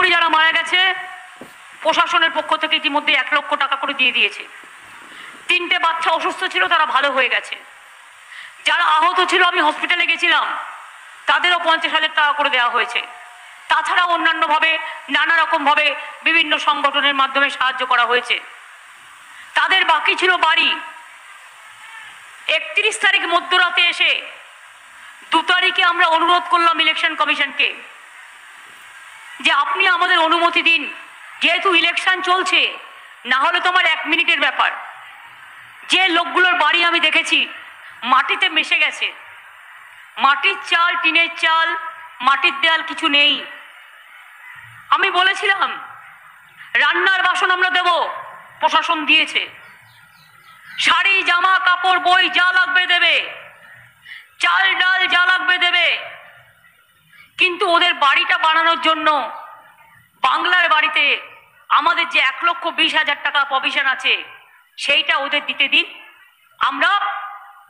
এখনই যারা মারা গেছে প্রশাসনের পক্ষ থেকে ইতিমধ্যে 1 লক্ষ টাকা করে দিয়ে দিয়েছে। 3টে বাচ্চা অসুস্থ ছিল, তারা ভালো হয়ে গেছে। যারা আহত ছিল, আমি হসপিটালে গেছিলাম, তাদেরও 50,000 টাকা করে দেওয়া হয়েছে। তাছাড়া অন্যান্যভাবে নানা রকমভাবে বিভিন্ন সংগঠনের মাধ্যমে সাহায্য করা হয়েছে। তাদের বাকি ছিল বাড়ি। 31 তারিখ মধ্যরাতে এসে 2 তারিখে আমরা অনুরোধ করলাম ইলেকশন কমিশনকে যে আপনি আমাদের অনুমতি দিন, যেহেতু ইলেকশন চলছে, না হলে তো আমার 1 মিনিটের ব্যাপার। যে লোকগুলোর বাড়ি আমি দেখেছি মাটিতে মিশে গেছে, মাটির চাল, টিনের চাল, মাটির দেয়াল কিছু নেই। আমি বলেছিলাম রান্নার বাসন আমরা দেব, প্রশাসন দিয়েছে। শাড়ি, জামা কাপড়, বই যা লাগবে দেবে, চাল ডাল যা লাগবে দেবে। কিন্তু ওদের বাড়িটা বানানোর জন্য বাংলার বাড়িতে আমাদের যে 1,20,000 টাকা প্রভিশন আছে সেইটা ওদের দিতে দিন। আমরা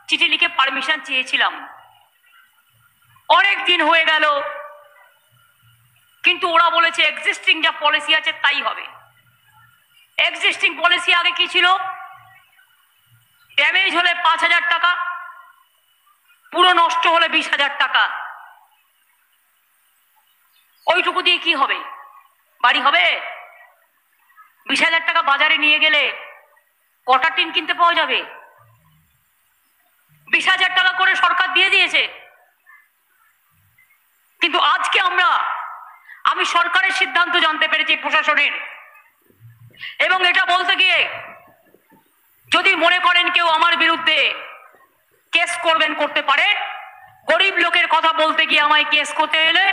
চিঠি লিখে পারমিশন চেয়েছিলাম, অনেক দিন হয়ে গেল, কিন্তু ওরা বলেছে এক্সিস্টিং যা পলিসি আছে তাই হবে। এক্সিস্টিং পলিসি আগে কি ছিল? ড্যামেজ হলে 5,000 টাকা, পুরো নষ্ট হলে 20,000 টাকা। ওইটুকু দিয়ে কি হবে? বাড়ি হবে? 20,000 টাকা বাজারে নিয়ে গেলে কটা টিন কিনতে পাওয়া যাবে? 20,000 টাকা করে সরকার দিয়ে দিয়েছে। কিন্তু আজকে আমি সরকারের সিদ্ধান্ত জানতে পেরেছি, প্রশাসনের, এবং এটা বলতে গিয়ে যদি মনে করেন কেউ আমার বিরুদ্ধে কেস করবেন, করতে পারে। গরিব লোকের কথা বলতে গিয়ে আমায় কেস করতে এলে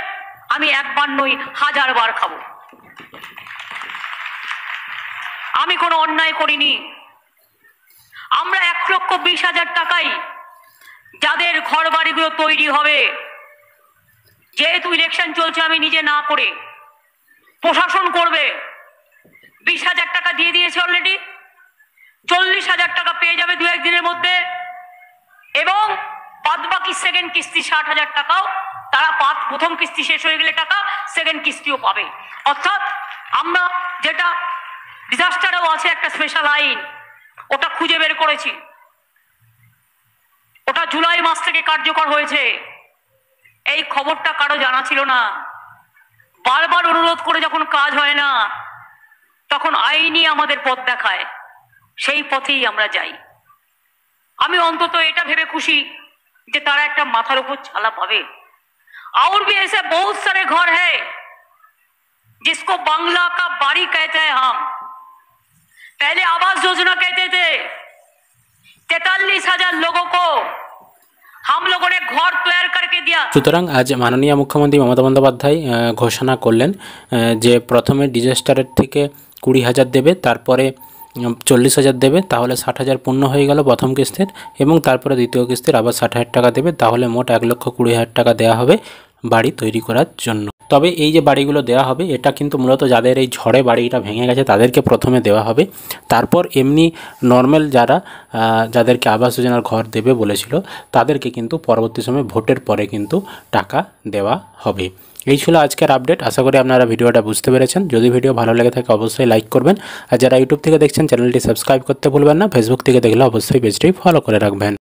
আমি 1 বার নই 1000 বার খাবো। আমি কোনো অন্যায় করিনি। আমরা 1,20,000 টাকাই যাদের ঘর বাড়িগুলো তৈরি হবে, যেহেতু ইলেকশন চলছে, আমি নিজে না করে প্রশাসন করবে। 20,000 টাকা দিয়ে দিয়েছে অলরেডি, 40,000 টাকা পেয়ে যাবে 2-1 দিনের মধ্যে, এবং বাদবাকি সেকেন্ড কিস্তি 60,000 টাকাও তারা প্রথম কিস্তি শেষ হয়ে গেলে টাকা সেকেন্ড কিস্তিও পাবে। অর্থাৎ আমরা যেটা ডিজাস্টারেও আছে একটা স্পেশাল আইন, ওটা খুঁজে বের করেছি, ওটা জুলাই মাস থেকে কার্যকর হয়েছে। এই খবরটা কারো জানা ছিল না। বারবার অনুরোধ করে যখন কাজ হয় না, তখন আইনই আমাদের পথ দেখায়, সেই পথেই আমরা যাই। আমি অন্তত এটা ভেবে খুশি যে তারা একটা মাথার উপর ছালা পাবে। और भी ऐसे बहुत सारे घर है जिसको बांग्ला का बाड़ी कहते हैं। हम पहले आवास योजना कहते थे। 43,000 लोगों को हम लोगों ने घर तैयार करके दिया। সুতরাং আজ মাননীয় মুখ্যমন্ত্রী মমতা বন্দ্যোপাধ্যায় ঘোষণা করলেন যে প্রথমে ডিজাস্টারের থেকে 20,000 দেবে, তারপরে 40,000 দেবে, তাহলে 60,000 পূর্ণ হয়ে গেল প্রথম কিস্তির, এবং তারপরে দ্বিতীয় কিস্তির আবার 60,000 টাকা দেবে, তাহলে মোট 1,20,000 টাকা দেওয়া হবে বাড়ি তৈরি করার জন্য। তবে এই যে বাড়িগুলো দেওয়া হবে, এটা কিন্তু মূলত যাদের এই ঝড়ে বাড়িটা ভেঙে গেছে তাদেরকে প্রথমে দেওয়া হবে। তারপর এমনি নর্মাল যাদেরকে আবাস যোজনার ঘর দেবে বলেছিল তাদেরকে কিন্তু পরবর্তী সময় ভোটের পরে কিন্তু টাকা দেওয়া হবে। এই ছিল আজকের আপডেট। আশা করি আপনারা ভিডিওটা বুঝতে পেরেছেন। যদি ভিডিও ভালো লেগে থাকে অবশ্যই লাইক করবেন, আর যারা ইউটিউব থেকে দেখছেন চ্যানেলটি সাবস্ক্রাইব করতে ভুলবেন না। ফেসবুক থেকে দেখলে অবশ্যই পেজটি ফলো করে রাখবেন।